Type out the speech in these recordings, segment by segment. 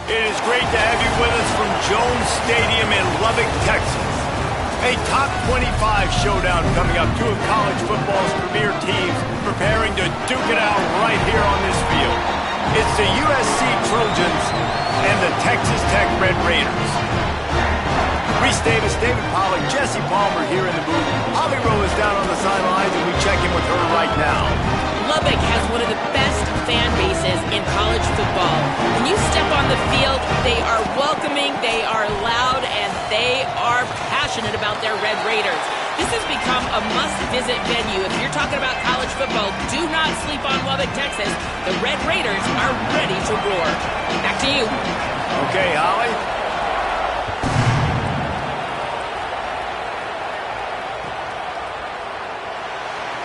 It is great to have you with us from Jones Stadium in Lubbock, Texas. A top 25 showdown coming up. Two of college football's premier teams preparing to duke it out right here on this field. It's the USC Trojans and the Texas Tech Red Raiders. Reese Davis, David Pollack, Jesse Palmer here in the booth. Holly Rowe is down on the sidelines, and we check in with her right now. Lubbock has one of the best fan bases in college football. When you step on the field, they are welcoming, they are loud, and they are passionate about their Red Raiders. This has become a must-visit venue. If you're talking about college football, do not sleep on Lubbock, Texas. The Red Raiders are ready to roar. Back to you. Okay, Holly.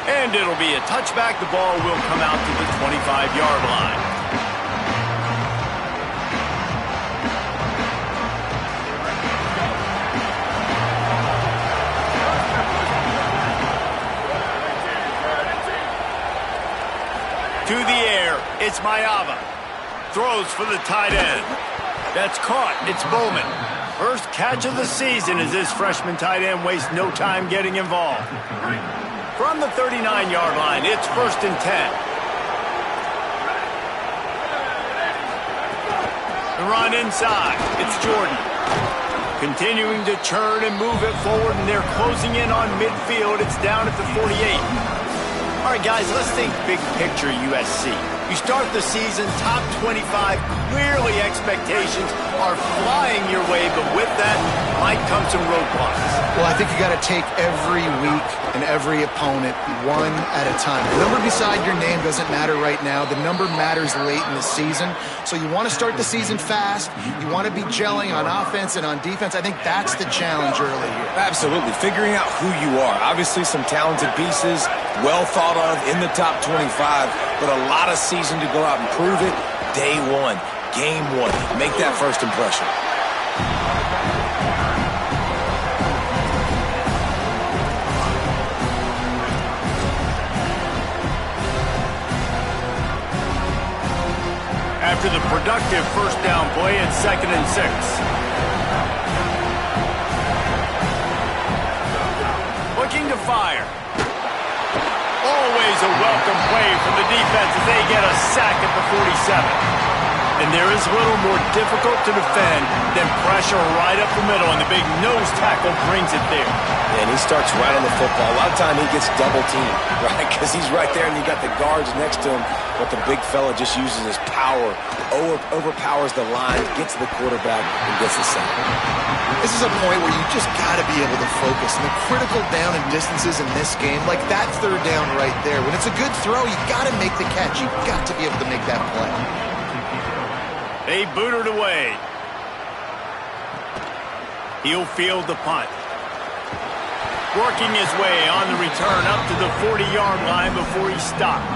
And it'll be a touchback. The ball will come out to the 25-yard line. To the air, it's Mayava. Throws for the tight end. That's caught. It's Bowman. First catch of the season as this freshman tight end wastes no time getting involved. From the 39-yard line, it's 1st and 10. The run inside. It's Jordan. Continuing to churn and move it forward, and they're closing in on midfield. It's down at the 48. All right, guys, let's think big picture USC. You start the season top 25. Clearly expectations are flying your way, but with that might come some roadblocks. Well, I think you got to take every week and every opponent one at a time. The number beside your name doesn't matter right now. The number matters late in the season. So you want to start the season fast. You want to be gelling on offense and on defense. I think that's the challenge early here. Absolutely. Figuring out who you are. Obviously some talented pieces, well thought of in the top 25, but a lot of season to go out and prove it. Day one, game one. Make that first impression. After the productive first down play, it's 2nd and 6. Looking to fire. Always a welcome play from the defense as they get a sack at the 47. And there is a little more difficult to defend than pressure right up the middle, and the big nose tackle brings it there. And he starts right on the football. A lot of time he gets double teamed, right? Because he's right there and you got the guards next to him, but the big fella just uses his power, overpowers the line, gets to the quarterback, and gets the sack. This is a point where you just got to be able to focus. And the critical down and distances in this game, like that third down right there, when it's a good throw, you got to make the catch. You've got to be able to make that play. They boot it away. He'll field the punt. Working his way on the return up to the 40-yard line before he stopped.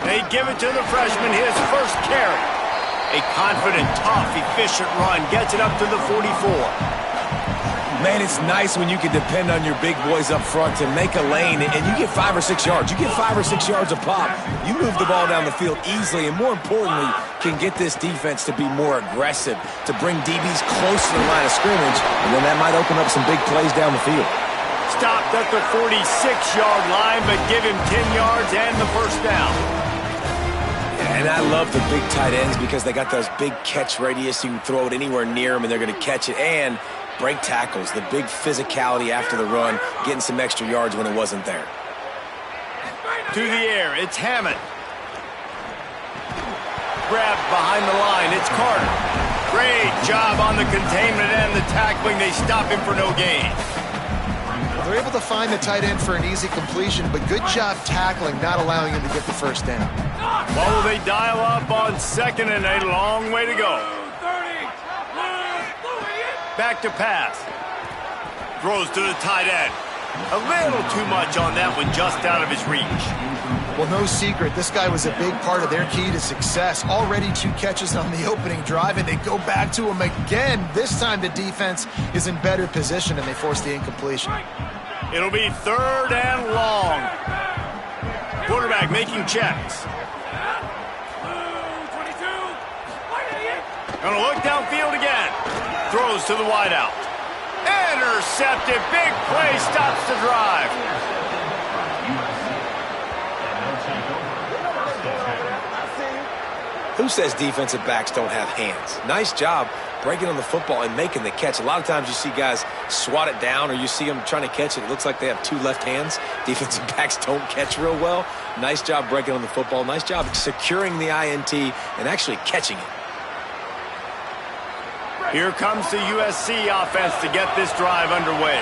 They give it to the freshman, his first carry. A confident, tough, efficient run gets it up to the 44. Man, it's nice when you can depend on your big boys up front to make a lane, and you get 5 or 6 yards. You get 5 or 6 yards a pop. You move the ball down the field easily, and more importantly, can get this defense to be more aggressive, to bring DBs close to the line of scrimmage, and then that might open up some big plays down the field. Stopped at the 46-yard line, but give him 10 yards and the first down. And I love the big tight ends because they got those big catch radius. You can throw it anywhere near them, and they're going to catch it. And break tackles, the big physicality after the run, getting some extra yards when it wasn't there. To the air, it's Hammond. Grabbed behind the line, it's Carter. Great job on the containment and the tackling. They stop him for no gain. They're able to find the tight end for an easy completion, but good job tackling, not allowing him to get the first down. Well, they dial up on 2nd and 8. Long way to go. Back to pass. Throws to the tight end. A little too much on that one, just out of his reach. Well, no secret, this guy was a big part of their key to success. Already 2 catches on the opening drive, and they go back to him again. This time the defense is in better position, and they force the incompletion. It'll be 3rd and long. Quarterback making checks. Gonna look downfield again. Throws to the wideout. Intercepted. Big play stops the drive. Who says defensive backs don't have hands? Nice job breaking on the football and making the catch. A lot of times you see guys swat it down, or you see them trying to catch it. It looks like they have 2 left hands. Defensive backs don't catch real well. Nice job breaking on the football. Nice job securing the INT and actually catching it. Here comes the USC offense to get this drive underway.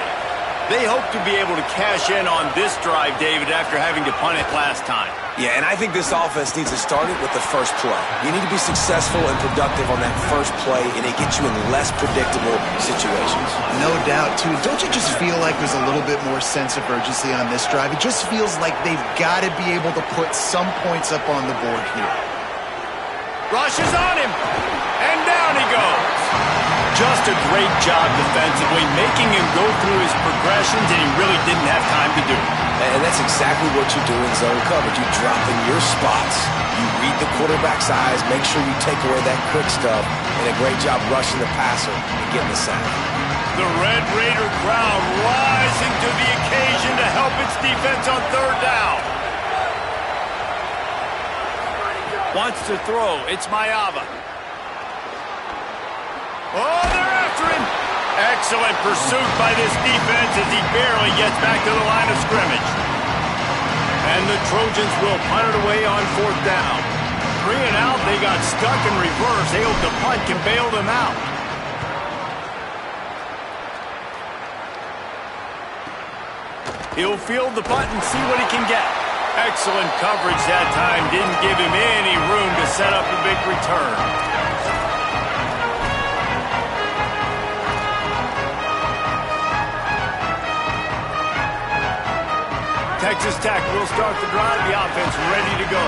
They hope to be able to cash in on this drive, David, after having to punt it last time. Yeah, and I think this offense needs to start it with the first play. You need to be successful and productive on that first play, and it gets you in less predictable situations. No doubt, too. Don't you just feel like there's a little bit more sense of urgency on this drive? It just feels like they've got to be able to put some points up on the board here. Rushes on him, and down he goes. Just a great job defensively, making him go through his progressions, and he really didn't have time to do it. And that's exactly what you do in zone coverage. You drop in your spots, you read the quarterback's eyes, make sure you take away that quick stuff, and a great job rushing the passer and getting the sack. The Red Raider crowd rising to the occasion to help its defense on 3rd down. Wants to throw. It's Maiava. Oh, they're after him. Excellent pursuit by this defense as he barely gets back to the line of scrimmage. And the Trojans will punt it away on 4th down. 3 and out, they got stuck in reverse. They hope the punt can bail them out. He'll field the punt and see what he can get. Excellent coverage that time. Didn't give him any room to set up a big return. Texas Tech will start the drive. The offense ready to go.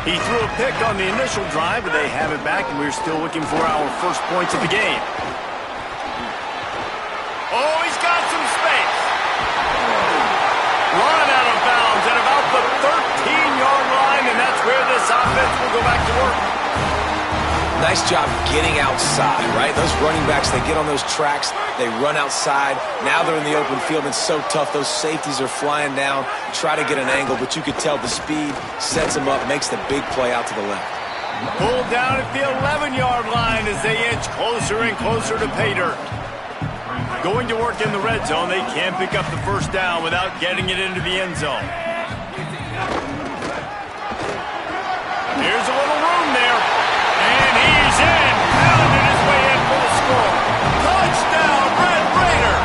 He threw a pick on the initial drive, but they have it back, and we're still looking for our first points of the game. Oh, he's got some space. Run out of bounds at about the 13-yard line, and that's where this offense will go back to work. Nice job getting outside, right? Those running backs, they get on those tracks, they run outside. Now they're in the open field. It's so tough. Those safeties are flying down, try to get an angle, but you could tell the speed sets them up, makes the big play out to the left. Pulled down at the 11-yard line as they inch closer and closer to pay dirt. Going to work in the red zone, they can't pick up the first down without getting it into the end zone. Here's a little room there. And he's in. Pounded his way in for the score. Touchdown, Red Raider.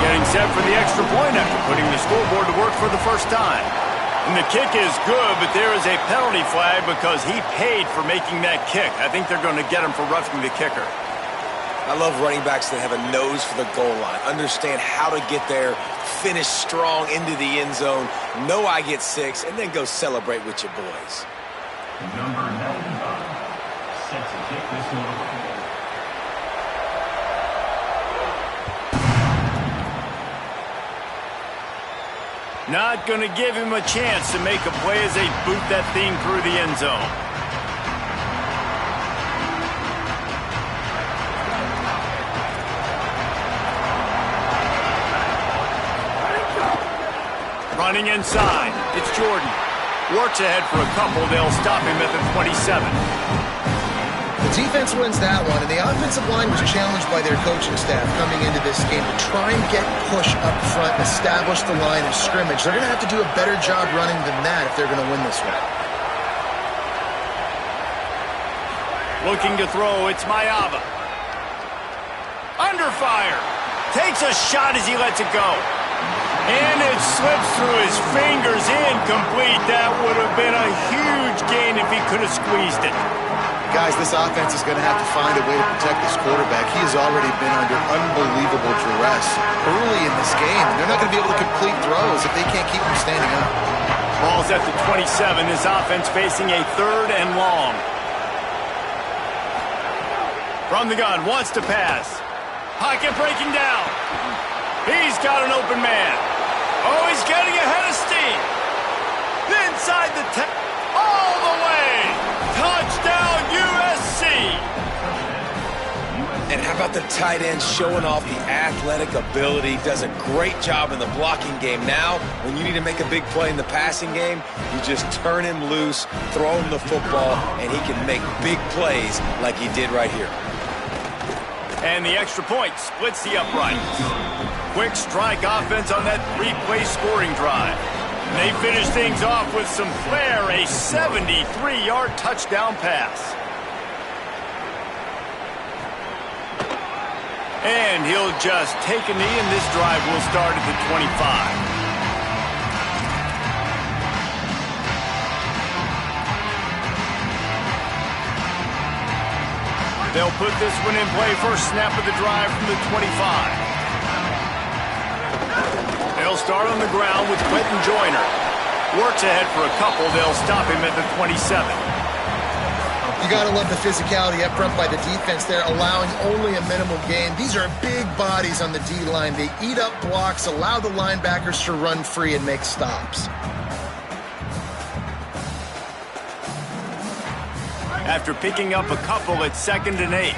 Getting set for the extra point after putting the scoreboard to work for the first time. And the kick is good, but there is a penalty flag because he paid for making that kick. I think they're going to get him for roughing the kicker. I love running backs that have a nose for the goal line. Understand how to get there, finish strong into the end zone, know I get 6, and then go celebrate with your boys. Number 95, set to kick this one away. Not going to give him a chance to make a play as they boot that thing through the end zone. Running inside, it's Jordan. Works ahead for a couple. They'll stop him at the 27. The defense wins that one, and the offensive line was challenged by their coaching staff coming into this game to try and get push up front and establish the line of scrimmage. They're going to have to do a better job running than that if they're going to win this one. Looking to throw, it's Maiava. Under fire. Takes a shot as he lets it go. And it slips through his fingers, incomplete. That would have been a huge gain if he could have squeezed it. Guys, this offense is going to have to find a way to protect this quarterback. He has already been under unbelievable duress early in this game. They're not going to be able to complete throws if they can't keep him standing up. Ball's at the 27. This offense facing a 3rd and long. From the gun, wants to pass. Pocket breaking down. He's got an open man. Oh, he's getting ahead of steam. Inside the 10. All the way. Touchdown, USC. And how about the tight end showing off the athletic ability? Does a great job in the blocking game. Now, when you need to make a big play in the passing game, you just turn him loose, throw him the football, and he can make big plays like he did right here. And the extra point splits the uprights. Quick strike offense on that 3-play scoring drive. And they finish things off with some flair, a 73-yard touchdown pass. And he'll just take a knee, and this drive will start at the 25. They'll put this one in play. First snap of the drive from the 25. They'll start on the ground with Quentin Joyner. Works ahead for a couple. They'll stop him at the 27. You got to love the physicality up front by the defense there, allowing only a minimal gain. These are big bodies on the D-line. They eat up blocks, allow the linebackers to run free and make stops. After picking up a couple at 2nd and 8.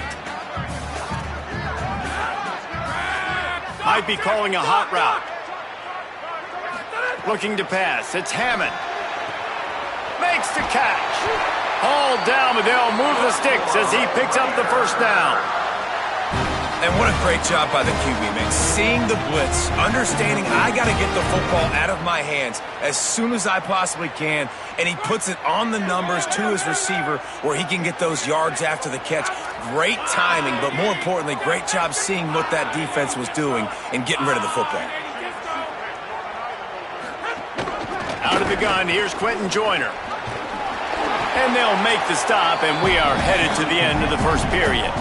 Might be calling a hot route. Looking to pass. It's Hammond. Makes the catch. Hauled down, but they'll move the sticks as he picks up the first down. And what a great job by the QB, man. Seeing the blitz, understanding I got to get the football out of my hands as soon as I possibly can, and he puts it on the numbers to his receiver where he can get those yards after the catch. Great timing, but more importantly, great job seeing what that defense was doing and getting rid of the football. Out of the gun, here's Quentin Joyner. And they'll make the stop, and we are headed to the end of the first period.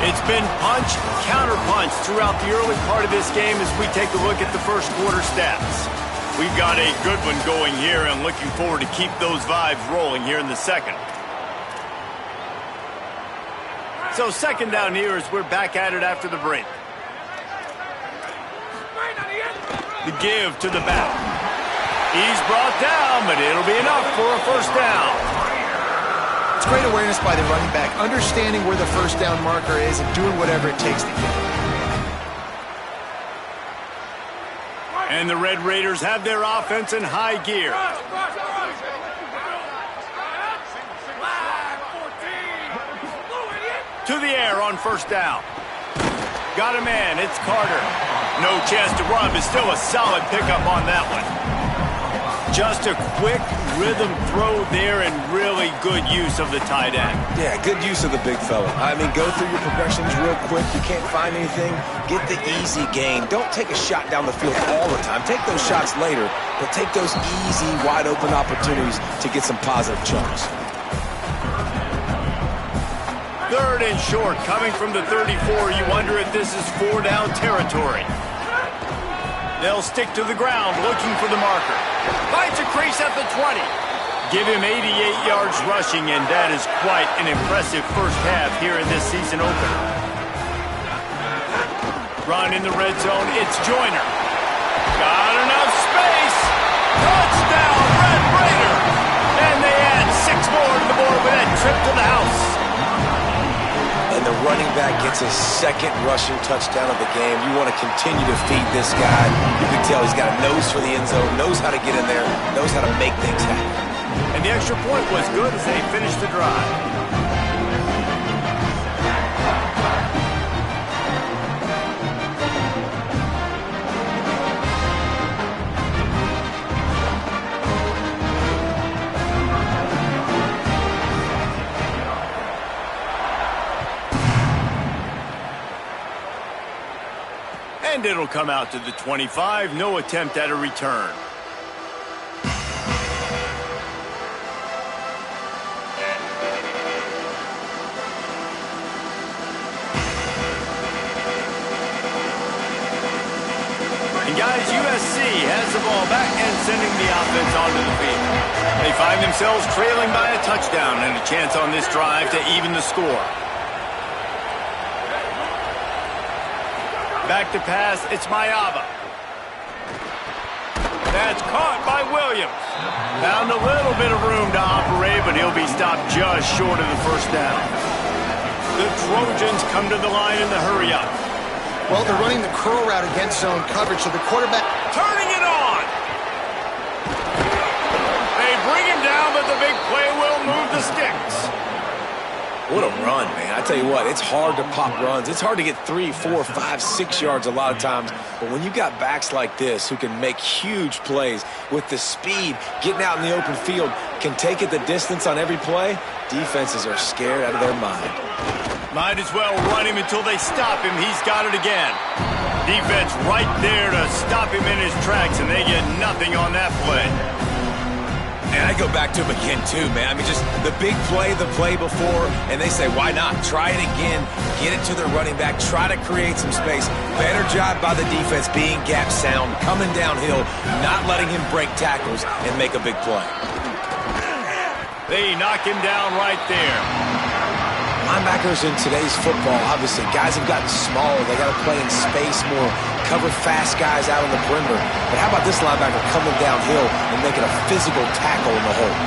It's been punch, counter-punch throughout the early part of this game as we take a look at the first quarter stats. We've got a good one going here and looking forward to keep those vibes rolling here in the second. So second down here as we're back at it after the break. The give to the back. He's brought down, but it'll be enough for a first down. It's great awareness by the running back, understanding where the first down marker is and doing whatever it takes to get it. And the Red Raiders have their offense in high gear. To the air on first down. Got a man, it's Carter. No chance to run, but still a solid pickup on that one. Just a quick rhythm throw there and really good use of the tight end. Yeah, good use of the big fella. I mean, go through your progressions real quick. You can't find anything. Get the easy gain. Don't take a shot down the field all the time. Take those shots later, but take those easy, wide-open opportunities to get some positive chunks. Third and short, coming from the 34. You wonder if this is 4-down territory. They'll stick to the ground, looking for the marker. Finds a crease at the 20. Give him 88 yards rushing, and that is quite an impressive first half here in this season opener. Run in the red zone, it's Joyner. Got enough space. Touchdown, Red Raider. And they add 6 more to the board with that trip to the house. And the running back gets his second rushing touchdown of the game. You want to continue to feed this guy. You can tell he's got a nose for the end zone, knows how to get in there, knows how to make things happen. And the extra point was good as they finished the drive. And it'll come out to the 25. No attempt at a return. And Guys, USC has the ball back and sending the offense onto the field. They find themselves trailing by a touchdown and a chance on this drive to even the score. Back to pass, it's Maiava. That's caught by Williams. Found a little bit of room to operate, but he'll be stopped just short of the first down. The Trojans come to the line in the hurry-up. Well, they're running the curl route against zone coverage, so the quarterback... Turning it on! They bring him down, but the big play will move the sticks. What a run, man. I tell you what, it's hard to pop runs. It's hard to get 3, 4, 5, 6 yards a lot of times. But when you've got backs like this who can make huge plays with the speed, getting out in the open field, can take it the distance on every play, defenses are scared out of their mind. Might as well run him until they stop him. He's got it again. Defense right there to stop him in his tracks, and they get nothing on that play. And I go back to him again, too, man. I mean, just the big play, the play before, and they say, why not? Try it again, get it to the running back, try to create some space. Better job by the defense being gap sound, coming downhill, not letting him break tackles and make a big play. They knock him down right there. Linebackers in today's football, obviously, guys have gotten smaller. They got to play in space more, cover fast guys out on the perimeter. But how about this linebacker coming downhill and making a physical tackle in the hole?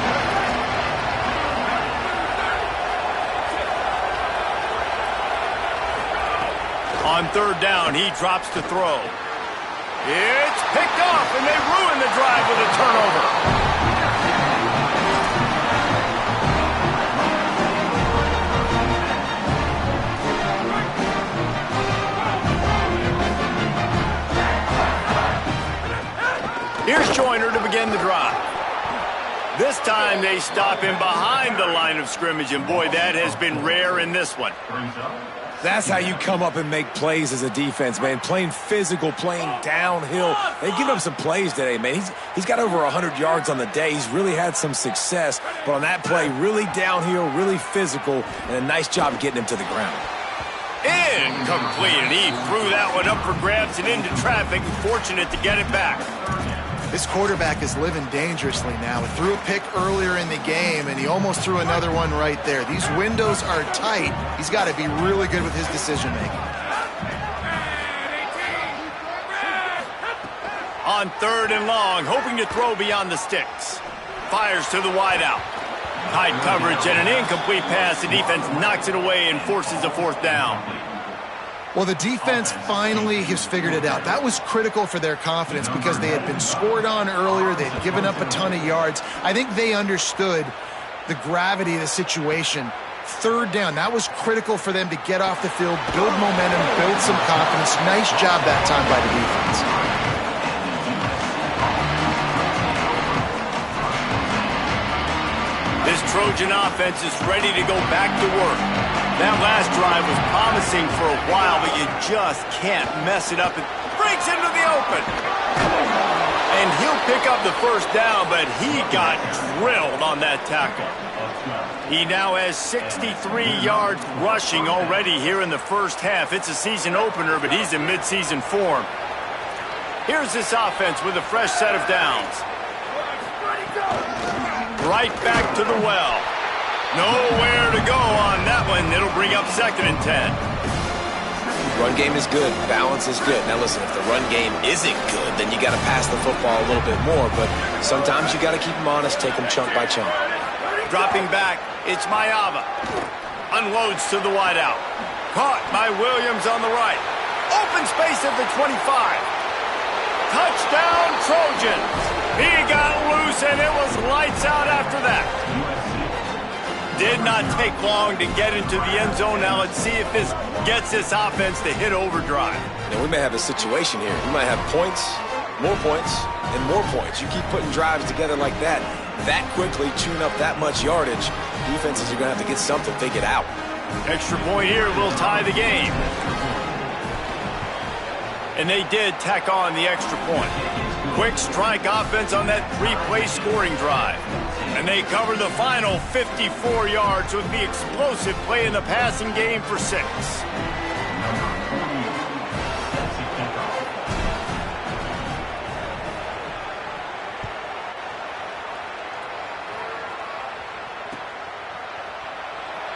On third down, he drops to throw. It's picked off, and they ruin the drive with a turnover. Here's Joyner to begin the drive. This time they stop him behind the line of scrimmage, and boy, that has been rare in this one. That's how you come up and make plays as a defense, man. Playing physical, playing downhill. They've given up some plays today, man. He's got over 100 yards on the day. He's really had some success. But on that play, really downhill, really physical, and a nice job getting him to the ground. Incomplete, and he threw that one up for grabs and into traffic. Fortunate to get it back. This quarterback is living dangerously now. He threw a pick earlier in the game, and he almost threw another one right there. These windows are tight. He's got to be really good with his decision-making. On third and long, hoping to throw beyond the sticks. Fires to the wideout. Tight coverage and an incomplete pass. The defense knocks it away and forces a fourth down. Well, the defense finally has figured it out. That was critical for their confidence because they had been scored on earlier. They had given up a ton of yards. I think they understood the gravity of the situation. Third down, that was critical for them to get off the field, build momentum, build some confidence. Nice job that time by the defense. This Trojan offense is ready to go back to work. That last drive was promising for a while, but you just can't mess it up. It breaks into the open. And he'll pick up the first down, but he got drilled on that tackle. He now has 63 yards rushing already here in the first half. It's a season opener, but he's in midseason form. Here's this offense with a fresh set of downs. Right back to the well. Nowhere to go on that one. It'll bring up 2nd and 10. Run game is good. Balance is good. Now listen, if the run game isn't good, then you got to pass the football a little bit more. But sometimes you got to keep them honest, take them chunk by chunk. Dropping back, it's Maiava. Unloads to the wideout. Caught by Williams on the right. Open space at the 25. Touchdown, Trojans. He got loose, and it was lights out after that. Did not take long to get into the end zone. Now let's see if this gets this offense to hit overdrive. Now we may have a situation here. We might have points, and more points. You keep putting drives together like that quickly, chewing up that much yardage, defenses are going to have to get something figured out. Extra point here will tie the game. And they did tack on the extra point. Quick strike offense on that 3-play scoring drive. And they cover the final 54 yards with the explosive play in the passing game for 6.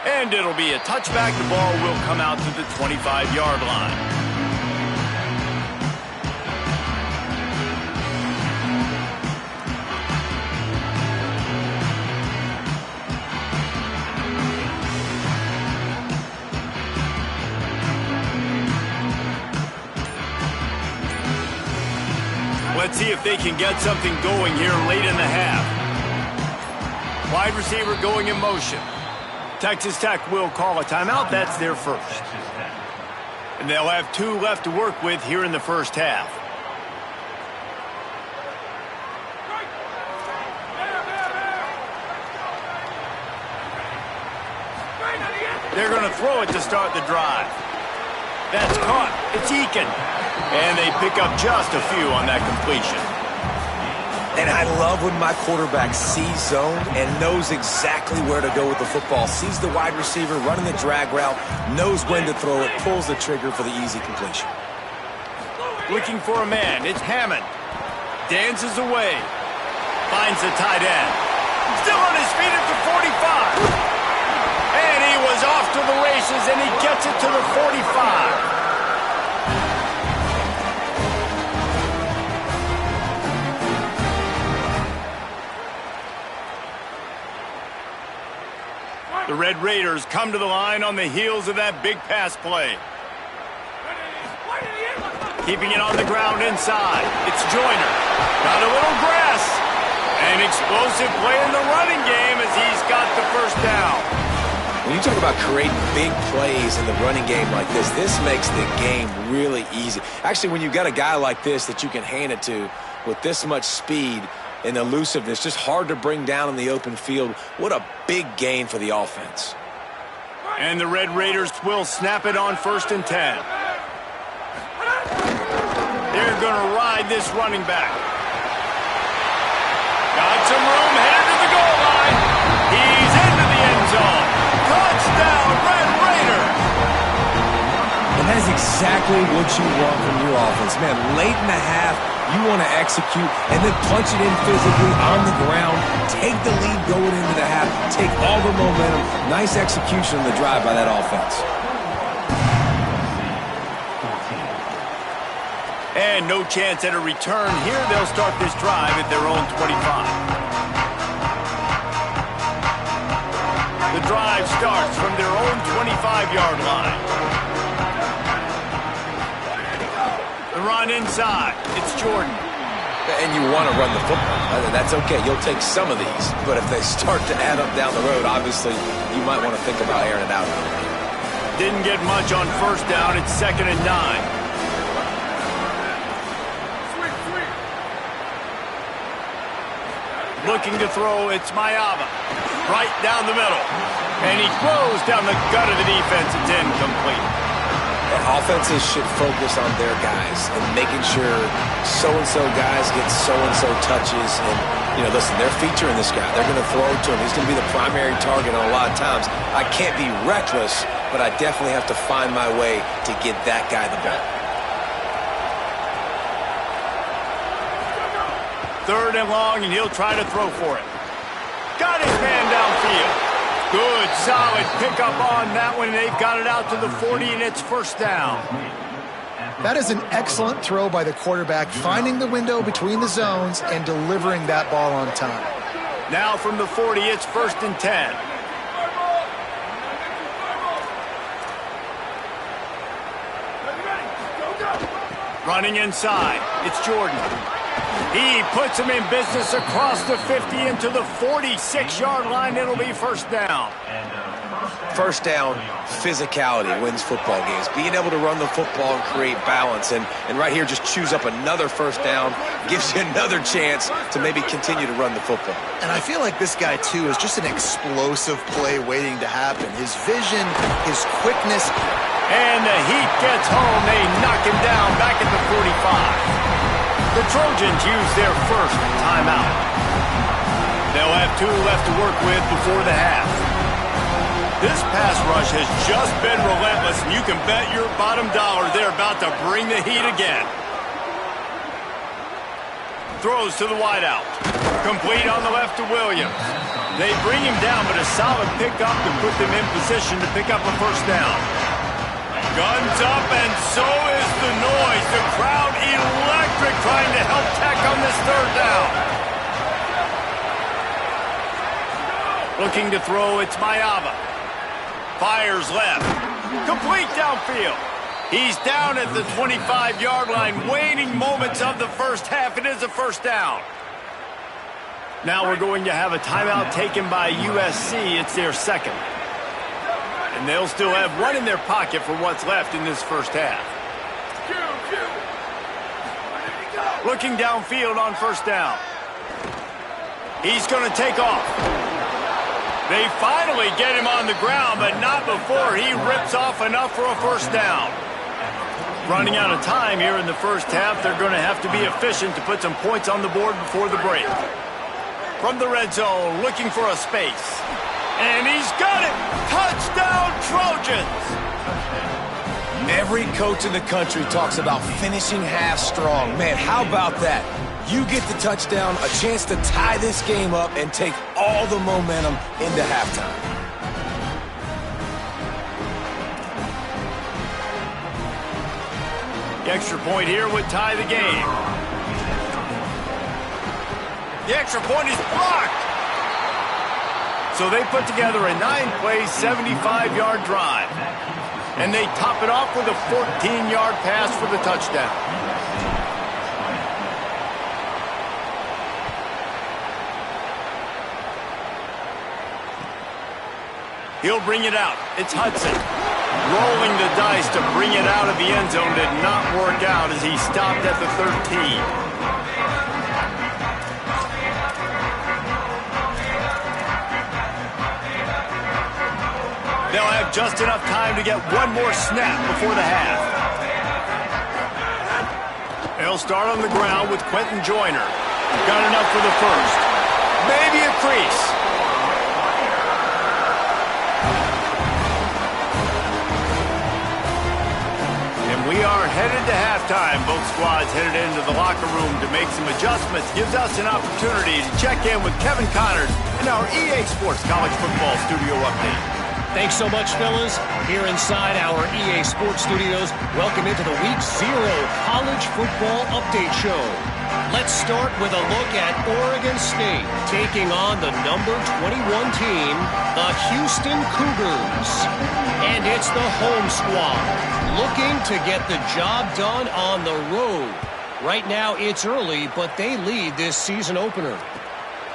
And it'll be a touchback. The ball will come out to the 25-yard line. Let's see if they can get something going here late in the half. Wide receiver going in motion. Texas Tech will call a timeout. That's their first. And they'll have 2 left to work with here in the first half. They're going to throw it to start the drive. That's caught. It's Eakin. And they pick up just a few on that completion. And I love when my quarterback sees zone and knows exactly where to go with the football. Sees the wide receiver running the drag route, knows when to throw it, pulls the trigger for the easy completion. Looking for a man. It's Hammond. Dances away. Finds the tight end. Still on his feet at the 45. And he was off to the races, and he gets it to the 45. The Red Raiders come to the line on the heels of that big pass play. Keeping it on the ground inside. It's Joyner. Got a little grass. An explosive play in the running game as he's got the first down. When you talk about creating big plays in the running game like this makes the game really easy. Actually, when you've got a guy like this that you can hand it to with this much speed and elusiveness, just hard to bring down in the open field. What a big gain for the offense. And the Red Raiders will snap it on 1st and 10. They're going to ride this running back. Got some room, headed to the goal line. He's into the end zone. Touchdown, Red Raiders. And that's exactly what you want from your offense. Man, late in the half, you want to execute and then punch it in physically on the ground. Take the lead going into the half. Take all the momentum. Nice execution on the drive by that offense. And no chance at a return here. They'll start this drive at their own 25. The drive starts from their own 25-yard line. The run inside. It's Jordan. And you want to run the football. That's okay. You'll take some of these. But if they start to add up down the road, obviously, you might want to think about airing it out. Didn't get much on 1st down. It's 2nd and 9. Looking to throw, it's Mayava. Right down the middle. And he throws down the gut of the defense. It's incomplete. Offenses should focus on their guys and making sure so-and-so guys get so-and-so touches. And, you know, listen, they're featuring this guy. They're going to throw to him. He's going to be the primary target on a lot of times. I can't be reckless, but I definitely have to find my way to get that guy the ball. 3rd and long, and he'll try to throw for it. Got his man downfield. Good, solid pickup on that one. They've got it out to the 40, and it's 1st down. That is an excellent throw by the quarterback, finding the window between the zones and delivering that ball on time. Now from the 40, it's 1st and 10. Running inside, it's Jordan. He puts him in business across the 50 into the 46-yard line. It'll be 1st down. 1st down, physicality wins football games. Being able to run the football and create balance. And right here, just choose up another 1st down. Gives you another chance to maybe continue to run the football. And I feel like this guy, too, is just an explosive play waiting to happen. His vision, his quickness. And the heat gets home. They knock him down back at the 45. The Trojans use their first timeout. They'll have 2 left to work with before the half. This pass rush has just been relentless, and you can bet your bottom dollar they're about to bring the heat again. Throws to the wideout. Complete on the left to Williams. They bring him down, but a solid pickup to put them in position to pick up a first down. Guns up, and so is the noise. The crowd electric trying to help Tech on this third down. Looking to throw, it's Mayava. Fires left. Complete downfield. He's down at the 25-yard line. Waning moments of the first half. It is a first down. Now we're going to have a timeout taken by USC. It's their second. And they'll still have one in their pocket for what's left in this first half. Looking downfield on first down. He's going to take off. They finally get him on the ground, but not before he rips off enough for a first down. Running out of time here in the first half, they're going to have to be efficient to put some points on the board before the break. From the red zone, looking for a space. And he's got it! Touchdown, Trojans! Every coach in the country talks about finishing half strong. Man, how about that? You get the touchdown, a chance to tie this game up and take all the momentum into halftime. The extra point here would tie the game. The extra point is blocked. So they put together a 9-play, 75-yard drive. And they top it off with a 14-yard pass for the touchdown. He'll bring it out. It's Hudson. Rolling the dice to bring it out of the end zone did not work out as he stopped at the 13. They'll have just enough time to get one more snap before the half. They'll start on the ground with Quentin Joyner. Got enough for the first. Maybe a crease. And we are headed to halftime. Both squads headed into the locker room to make some adjustments. Gives us an opportunity to check in with Kevin Connors in our EA Sports College Football Studio Update. Thanks so much, fellas. Here inside our EA Sports Studios, welcome into the Week 0 College Football Update Show. Let's start with a look at Oregon State taking on the number 21 team, the Houston Cougars. And it's the home squad looking to get the job done on the road. Right now, it's early, but they lead this season opener.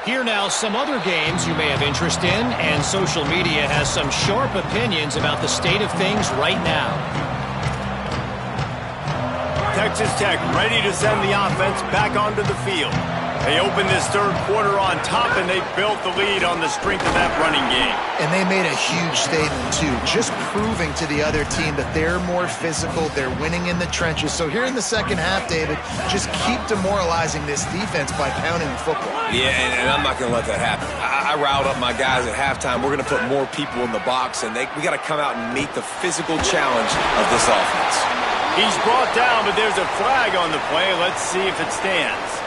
Here now, some other games you may have interest in, and social media has some sharp opinions about the state of things right now. Texas Tech ready to send the offense back onto the field. They opened this third quarter on top, and they built the lead on the strength of that running game. And they made a huge statement, too, just proving to the other team that they're more physical, they're winning in the trenches. So here in the second half, David, just keep demoralizing this defense by pounding the football. Yeah, and I'm not going to let that happen. I riled up my guys at halftime. We're going to put more people in the box, and we got to come out and meet the physical challenge of this offense. He's brought down, but there's a flag on the play. Let's see if it stands.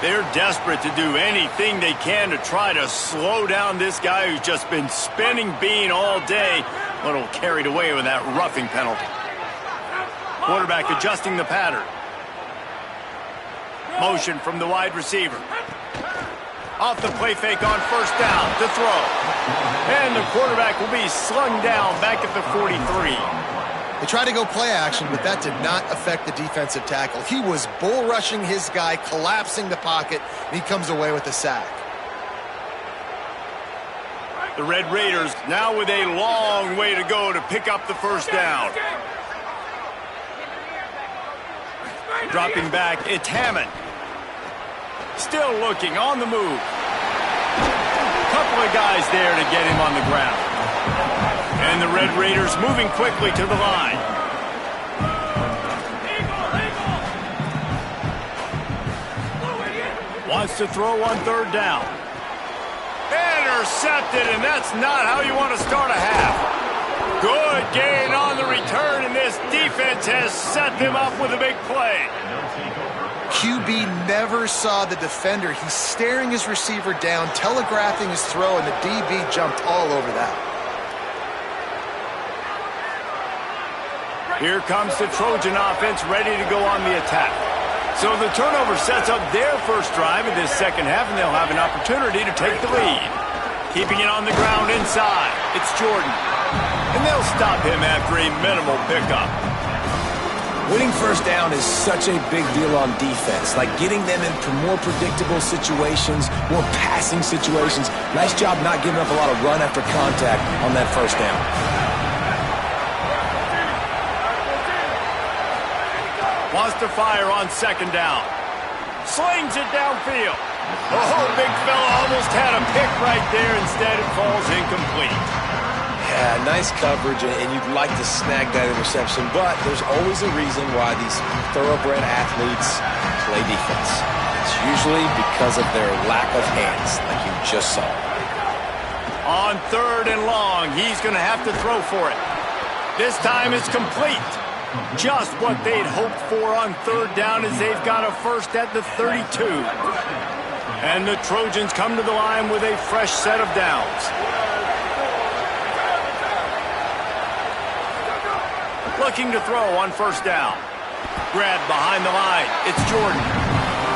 They're desperate to do anything they can to try to slow down this guy who's just been spinning bean all day. A little carried away with that roughing penalty. Quarterback adjusting the pattern. Motion from the wide receiver. Off the play fake on first down to throw. And the quarterback will be slung down back at the 43. They tried to go play action, but that did not affect the defensive tackle. He was bull rushing his guy, collapsing the pocket, and he comes away with a sack. The Red Raiders now with a long way to go to pick up the first down. Dropping back, it's Hammond. Still looking, on the move. Couple of guys there to get him on the ground. And the Red Raiders moving quickly to the line. Wants to throw on third down. Intercepted, and that's not how you want to start a half. Good gain on the return, and this defense has set them up with a big play. QB never saw the defender. He's staring his receiver down, telegraphing his throw, and the DB jumped all over that. Here comes the Trojan offense ready to go on the attack. So the turnover sets up their first drive in this second half, and they'll have an opportunity to take the lead. Keeping it on the ground inside, it's Jordan. And they'll stop him after a minimal pickup. Winning first down is such a big deal on defense, like getting them into more predictable situations, more passing situations. Nice job not giving up a lot of run after contact on that first down. Wants to fire on second down. Slings it downfield. Oh, big fella almost had a pick right there. Instead, it falls incomplete. Yeah, nice coverage, and you'd like to snag that interception, but there's always a reason why these thoroughbred athletes play defense. It's usually because of their lack of hands, like you just saw. On third and long, he's going to have to throw for it. This time it's complete. Just what they'd hoped for on third down, as they've got a first at the 32. And the Trojans come to the line with a fresh set of downs. Looking to throw on first down. Grabbed behind the line. It's Jordan.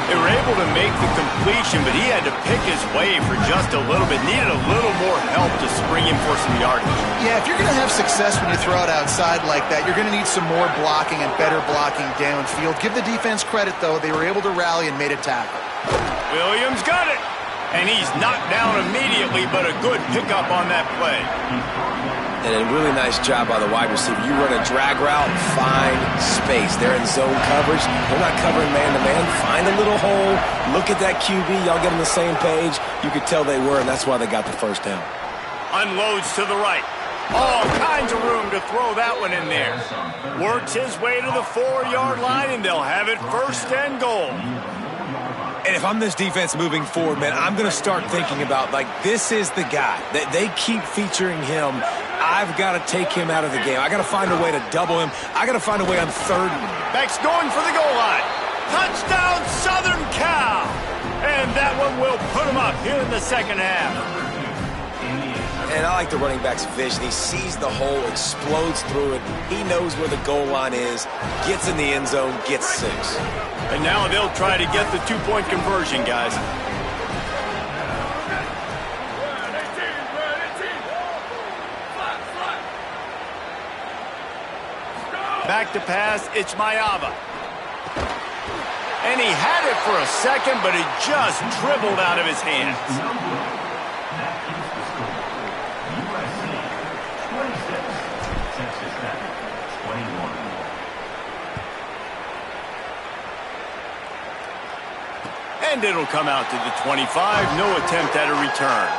They were able to make the completion, but he had to pick his way for just a little bit. Needed a little more help to spring him for some yardage. Yeah, if you're going to have success when you throw it outside like that, you're going to need some more blocking and better blocking downfield. Give the defense credit, though. They were able to rally and made a tackle. Williams got it. And he's knocked down immediately, but a good pickup on that play. And a really nice job by the wide receiver. You run a drag route, find space. They're in zone coverage. They're not covering man-to-man. Find a little hole. Look at that QB. Y'all get on the same page. You could tell they were, and that's why they got the first down. Unloads to the right. All kinds of room to throw that one in there. Works his way to the 4-yard line, and they'll have it first and goal. And if I'm this defense moving forward, man, I'm going to start thinking about, like, this is the guy. They keep featuring him. I've got to take him out of the game. I got to find a way to double him. I got to find a way on third. Beck's going for the goal line. Touchdown, Southern Cal. And that one will put him up here in the second half. And I like the running back's vision. He sees the hole, explodes through it. He knows where the goal line is, gets in the end zone, gets 6. And now they'll try to get the 2-point conversion, guys. Back to pass, it's Mayava. And he had it for a second, but it just dribbled out of his hands. And it'll come out to the 25. No attempt at a return.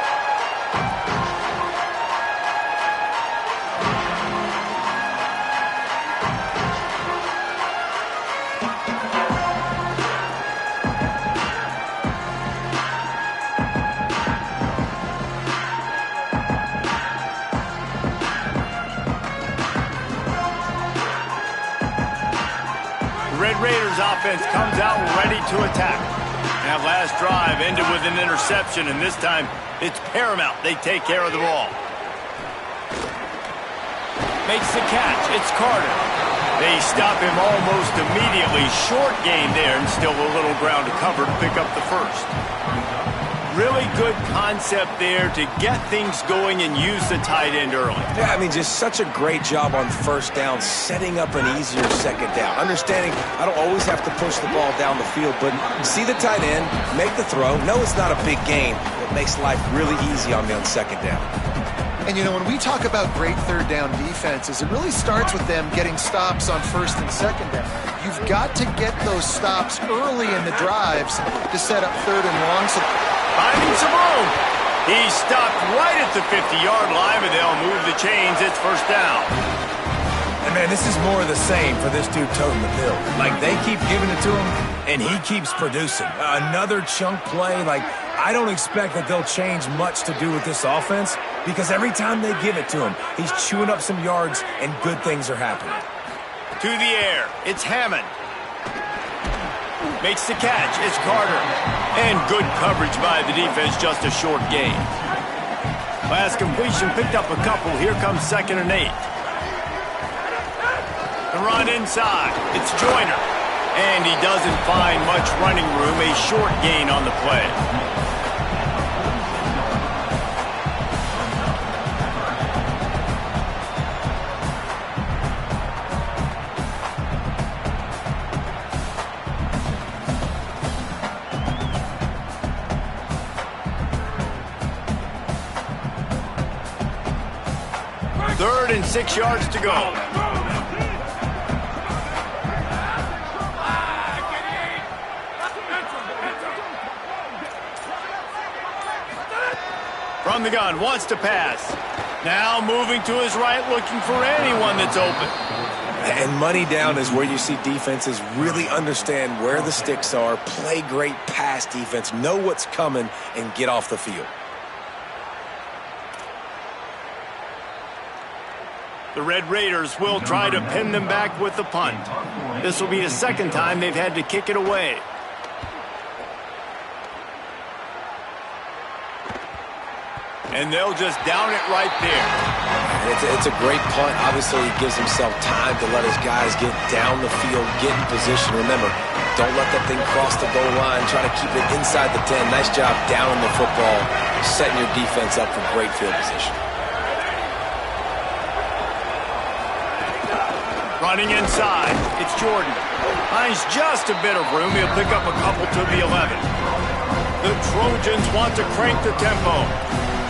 Red Raiders offense comes out ready to attack. That last drive ended with an interception, and this time it's paramount they take care of the ball. Makes the catch. It's Carter. They stop him almost immediately. Short gain there, and still a little ground to cover to pick up the first. Really good concept there to get things going and use the tight end early. Yeah, I mean, just such a great job on first down, setting up an easier second down. Understanding I don't always have to push the ball down the field, but see the tight end, make the throw. No, it's not a big game. It makes life really easy on me on second down. And, you know, when we talk about great third down defenses, it really starts with them getting stops on first and second down. You've got to get those stops early in the drives to set up third and long. So finding some room. He stopped right at the 50-yard line, but they'll move the chains. It's first down. And, man, this is more of the same for this dude toting the bill. Like, they keep giving it to him, and he keeps producing. Another chunk play. Like, I don't expect that they'll change much to do with this offense because every time they give it to him, he's chewing up some yards, and good things are happening. To the air. It's Hammond. Makes the catch. It's Carter. And good coverage by the defense, just a short gain. Last completion picked up a couple. Here comes 2nd and 8. The run inside. It's Joyner. And he doesn't find much running room. A short gain on the play. Third and 6 yards to go. From the gun, wants to pass. Now moving to his right, looking for anyone that's open. And money down is where you see defenses really understand where the sticks are, play great pass defense, know what's coming, and get off the field. The Red Raiders will try to pin them back with the punt. This will be the 2nd time they've had to kick it away. And they'll just down it right there. It's a great punt. Obviously, he gives himself time to let his guys get down the field, get in position. Remember, don't let that thing cross the goal line. Try to keep it inside the 10. Nice job down the football, setting your defense up for great field position. Running inside, it's Jordan. Finds just a bit of room. He'll pick up a couple to the 11. The Trojans want to crank the tempo.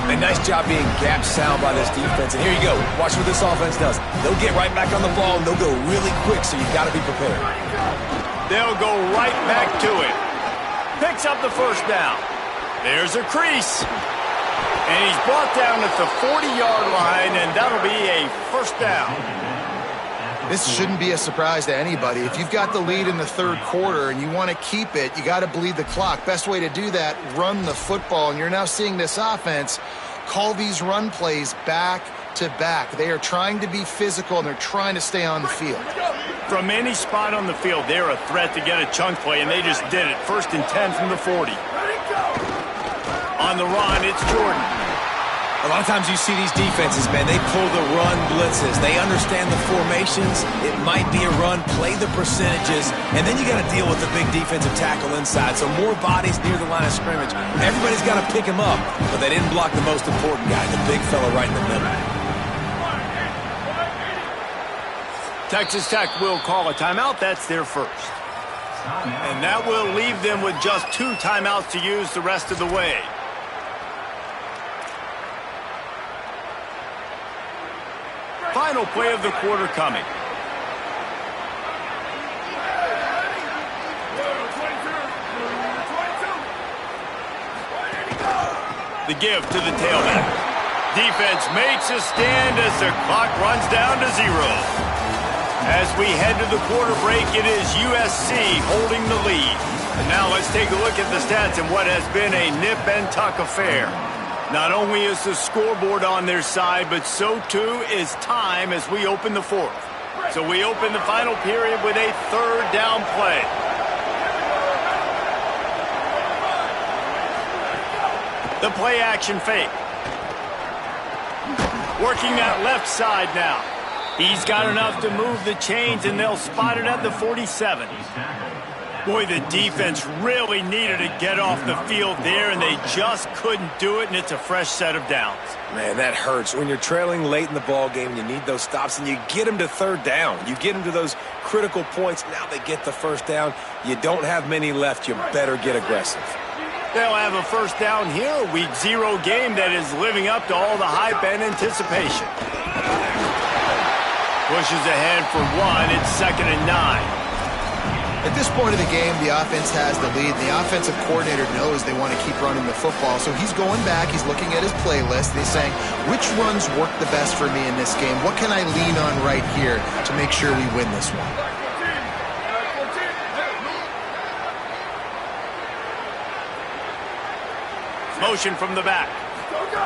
A nice job being gap sound by this defense. And here you go. Watch what this offense does. They'll get right back on the ball, and they'll go really quick, so you've got to be prepared. They'll go right back to it. Picks up the 1st down. There's a crease. And he's brought down at the 40-yard line, and that'll be a 1st down. This shouldn't be a surprise to anybody. If you've got the lead in the 3rd quarter and you want to keep it, you got to bleed the clock. Best way to do that, run the football. And you're now seeing this offense call these run plays back to back. They are trying to be physical, and they're trying to stay on the field. From any spot on the field, they're a threat to get a chunk play, and they just did it. 1st and 10 from the 40. On the run, it's Jordan. A lot of times you see these defenses, man, they pull the run blitzes. They understand the formations. It might be a run, play the percentages, and then you got to deal with the big defensive tackle inside. So more bodies near the line of scrimmage. Everybody's got to pick him up, but they didn't block the most important guy, the big fella right in the middle. Texas Tech will call a timeout. That's their 1st. And that will leave them with just 2 timeouts to use the rest of the way. Final play of the quarter coming. The give to the tailback. Defense makes a stand as the clock runs down to 0. As we head to the quarter break, it is USC holding the lead. And now let's take a look at the stats in what has been a nip-and-tuck affair. Not only is the scoreboard on their side, but so too is time as we open the 4th. So we open the final period with a 3rd down play. The play action fake. Working that left side now. He's got enough to move the chains, and they'll spot it at the 47. Boy, the defense really needed to get off the field there, and they just couldn't do it, and it's a fresh set of downs. Man, that hurts. When you're trailing late in the ball game, you need those stops, and you get them to 3rd down. You get them to those critical points. Now they get the 1st down. You don't have many left. You better get aggressive. They'll have a 1st down here, a week 0 game that is living up to all the hype and anticipation. Pushes ahead for 1. It's 2nd and 9. At this point of the game, the offense has the lead. The offensive coordinator knows they want to keep running the football. So he's going back. He's looking at his playlist. And he's saying, which runs work the best for me in this game? What can I lean on right here to make sure we win this one? Motion from the back.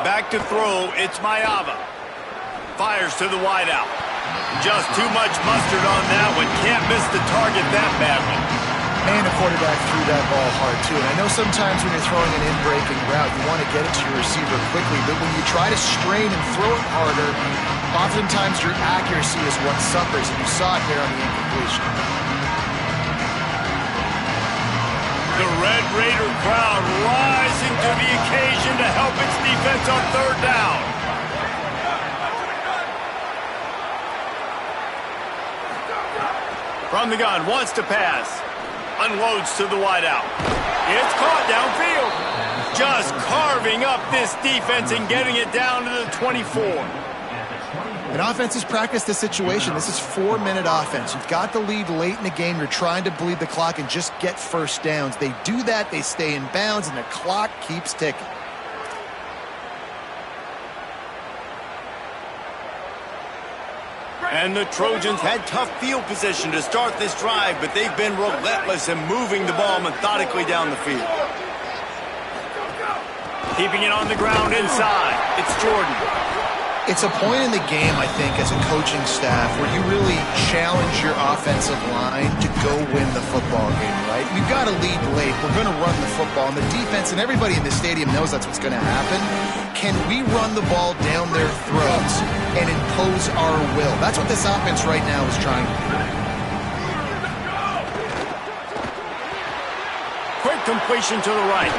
Back to throw. It's Mayava. Fires to the wideout. Just too much mustard on that one. Can't miss the target that badly. Man, the quarterback threw that ball hard, too. And I know sometimes when you're throwing an in-breaking route, you want to get it to your receiver quickly. But when you try to strain and throw it harder, oftentimes your accuracy is what suffers. And you saw it there on the incompletion. The Red Raider crowd rising to the occasion to help its defense on third down. From the gun, wants to pass. Unloads to the wideout. It's caught downfield. Just carving up this defense and getting it down to the 24. And offenses practice this situation. This is 4-minute offense. You've got the lead late in the game. You're trying to bleed the clock and just get first downs. They do that. They stay in bounds, and the clock keeps ticking. And the Trojans had tough field position to start this drive, but they've been relentless in moving the ball methodically down the field. Keeping it on the ground inside. It's Jordan. It's a point in the game, I think, as a coaching staff where you really challenge your offensive line to go win the football game, right? We've got to lead late. We're going to run the football. And the defense and everybody in the stadium knows that's what's going to happen. Can we run the ball down their throats and impose our will? That's what this offense right now is trying to do. Quick completion to the right.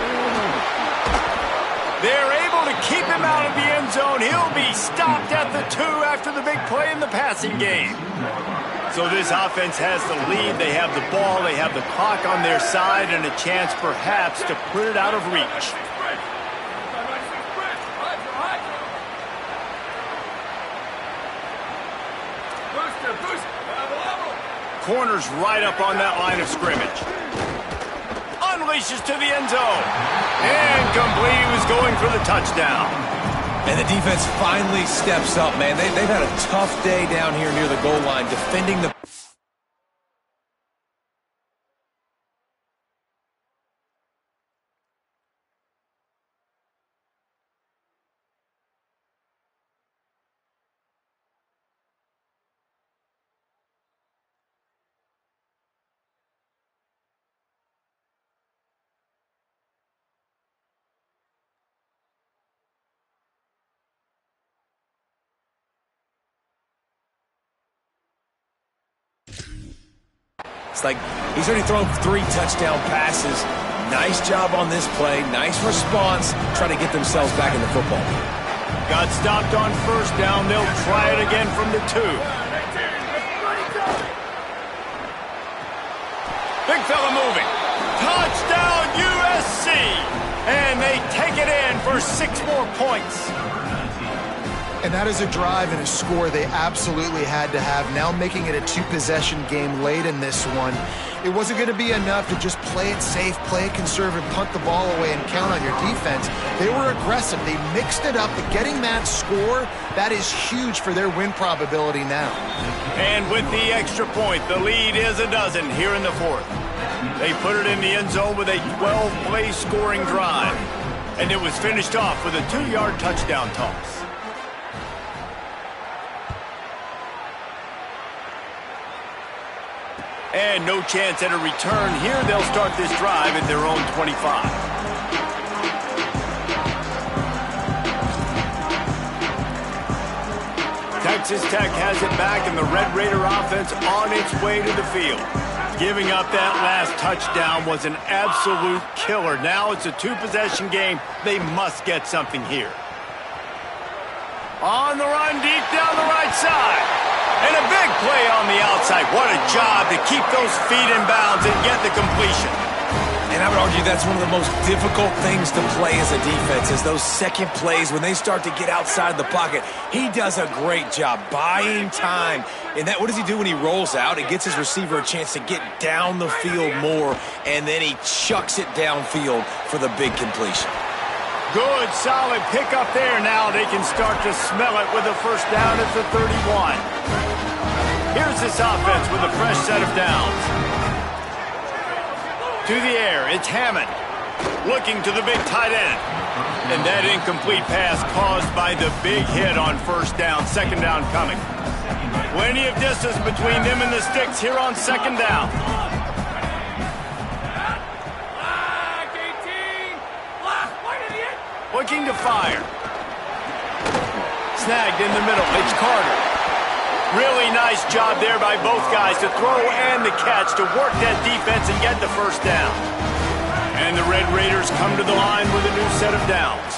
They're able to keep him out of the end zone. He'll be stopped at the 2 after the big play in the passing game. So this offense has the lead. They have the ball. They have the clock on their side and a chance perhaps to put it out of reach. Corners right up on that line of scrimmage. Unleashes to the end zone. Incomplete. He was going for the touchdown. And the defense finally steps up, man. They've had a tough day down here near the goal line defending the... It's like he's already thrown 3 touchdown passes. Nice job on this play. Nice response. Trying to get themselves back in the football game. Got stopped on first down. They'll try it again from the 2. Big fella moving. Touchdown USC. And they take it in for 6 more points. And that is a drive and a score they absolutely had to have. Now making it a 2-possession game late in this one. It wasn't going to be enough to just play it safe, play it conservative, punt the ball away, and count on your defense. They were aggressive. They mixed it up. But getting that score, that is huge for their win probability now. And with the extra point, the lead is a dozen here in the 4th. They put it in the end zone with a 12-play scoring drive. And it was finished off with a 2-yard touchdown toss. And no chance at a return here. They'll start this drive at their own 25. Texas Tech has it back, and the Red Raider offense on its way to the field. Giving up that last touchdown was an absolute killer. Now it's a 2-possession game. They must get something here. On the run, deep down the right side. And a big play on the outside. What a job to keep those feet in bounds and get the completion. And I would argue that's one of the most difficult things to play as a defense is those second plays when they start to get outside the pocket. He does a great job buying time. And that, what does he do when he rolls out? It gets his receiver a chance to get down the field more, and then he chucks it downfield for the big completion. Good, solid pickup there. Now they can start to smell it with a first down at the 31. Here's this offense with a fresh set of downs. To the air, it's Hammond. Looking to the big tight end. And that incomplete pass caused by the big hit on first down. Second down coming. Plenty of distance between them and the sticks here on second down. looking to fire. Snagged in the middle. It's Carter. Really nice job there by both guys to throw and the catch to work that defense and get the first down. And the Red Raiders come to the line with a new set of downs.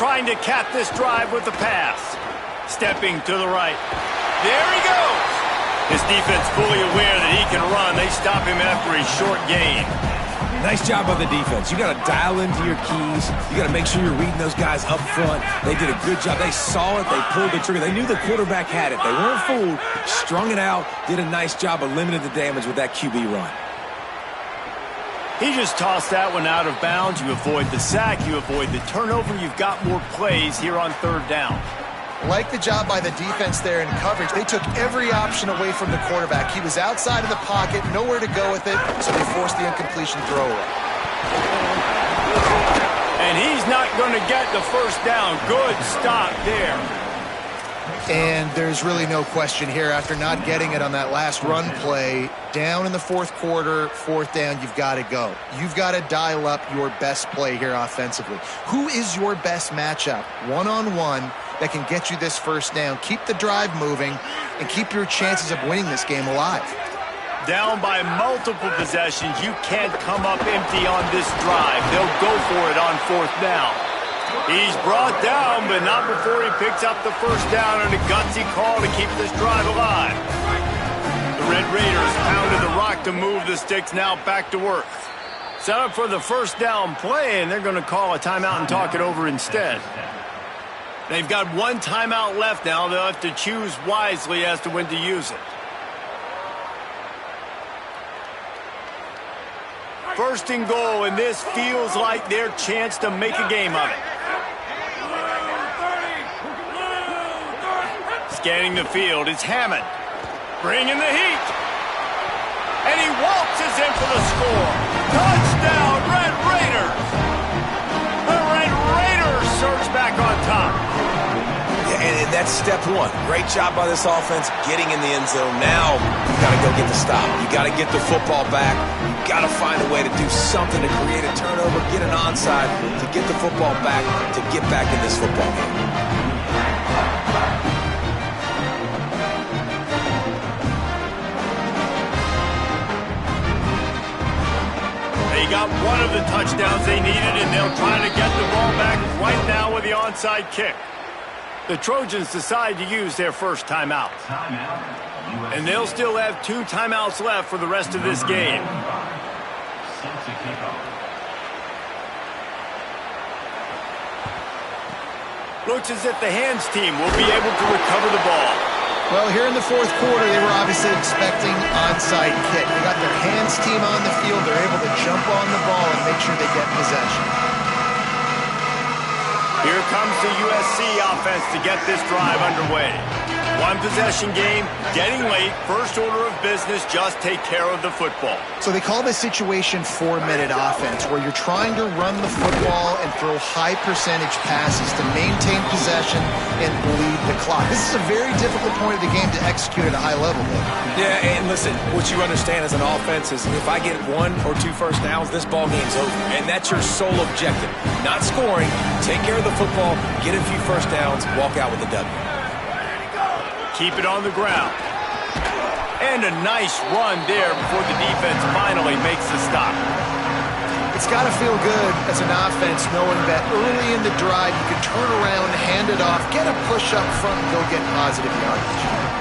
Trying to cap this drive with the pass. Stepping to the right. There he goes. His defense fully aware that he can run. They stop him after a short gain. Nice job by the defense. You got to dial into your keys. You got to make sure you're reading those guys up front. They did a good job. They saw it. They pulled the trigger. They knew the quarterback had it. They weren't fooled. Strung it out. Did a nice job of limiting the damage with that QB run. He just tossed that one out of bounds. You avoid the sack. You avoid the turnover. You've got more plays here on third down. Like the job by the defense there in coverage. They took every option away from the quarterback. He was outside of the pocket, nowhere to go with it, so they forced the incompletion throw away. And he's not going to get the first down. Good stop there. And there's really no question here. After not getting it on that last run play, down in the fourth quarter, fourth down, you've got to go. You've got to dial up your best play here offensively. Who is your best matchup, one-on-one, that can get you this first down? Keep the drive moving and keep your chances of winning this game alive. Down by multiple possessions, you can't come up empty on this drive. They'll go for it on fourth down. He's brought down, but not before he picks up the first down and a gutsy call to keep this drive alive. The Red Raiders pounded the rock to move the sticks, now back to work. Set up for the first down play, and they're going to call a timeout and talk it over instead. They've got one timeout left now. They'll have to choose wisely as to when to use it. First and goal, and this feels like their chance to make a game of it. Scanning the field, it's Hammond. Bringing the heat. And he waltzes in for the score. Touchdown, Red Raiders! The Red Raiders surge back on top. Yeah, and that's step one. Great job by this offense getting in the end zone. Now you got to go get the stop. You got to get the football back. You got to find a way to do something to create a turnover, get an onside, to get the football back, to get back in this football game. They got one of the touchdowns they needed, and they'll try to get the ball back right now with the onside kick. The Trojans decide to use their first timeout. And they'll still have 2 timeouts left for the rest of this game. Looks as if the hands team will be able to recover the ball. Well, here in the fourth quarter, they were obviously expecting onside kick. They got their hands team on the field. They're able to jump on the ball and make sure they get possession. Here comes the USC offense to get this drive underway. One possession game, getting late, first order of business, just take care of the football. So they call this situation 4-minute offense, where you're trying to run the football and throw high percentage passes to maintain possession and bleed the clock. This is a very difficult point of the game to execute at a high level, Dave. Yeah, and listen, what you understand as an offense is if I get 1 or 2 first downs, this ball game's over. And that's your sole objective. Not scoring, take care of the football, get a few first downs, walk out with a W. Keep it on the ground. And a nice run there before the defense finally makes the stop. It's got to feel good as an offense knowing that early in the drive you can turn around, hand it off, get a push up front, and go get positive yardage.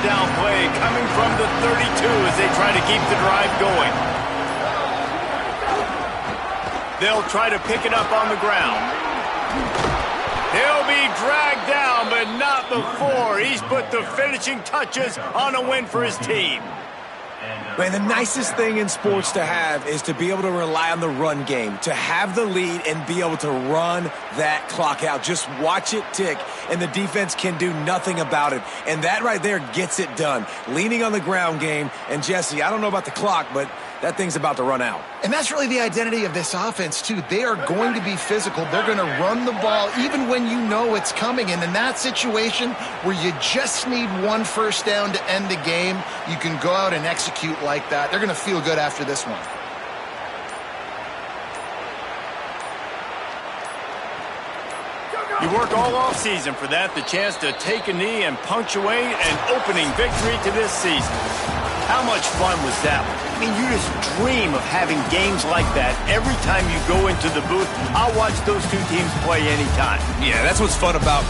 Down play coming from the 32 as they try to keep the drive going. They'll try to pick it up on the ground. He'll be dragged down, but not before. He's put the finishing touches on a win for his team. Man, the nicest thing in sports to have is to be able to rely on the run game, to have the lead and be able to run that clock out. Just watch it tick, and the defense can do nothing about it. And that right there gets it done. Leaning on the ground game, and Jesse, I don't know about the clock, but that thing's about to run out. And that's really the identity of this offense, too. They are going to be physical. They're going to run the ball even when you know it's coming. And in that situation where you just need one first down to end the game, you can go out and execute like that. They're going to feel good after this one. You work all off season for that, the chance to take a knee and punctuate an opening victory to this season. How much fun was that one? I mean, you just dream of having games like that every time you go into the booth. I'll watch those two teams play anytime. Yeah, that's what's fun about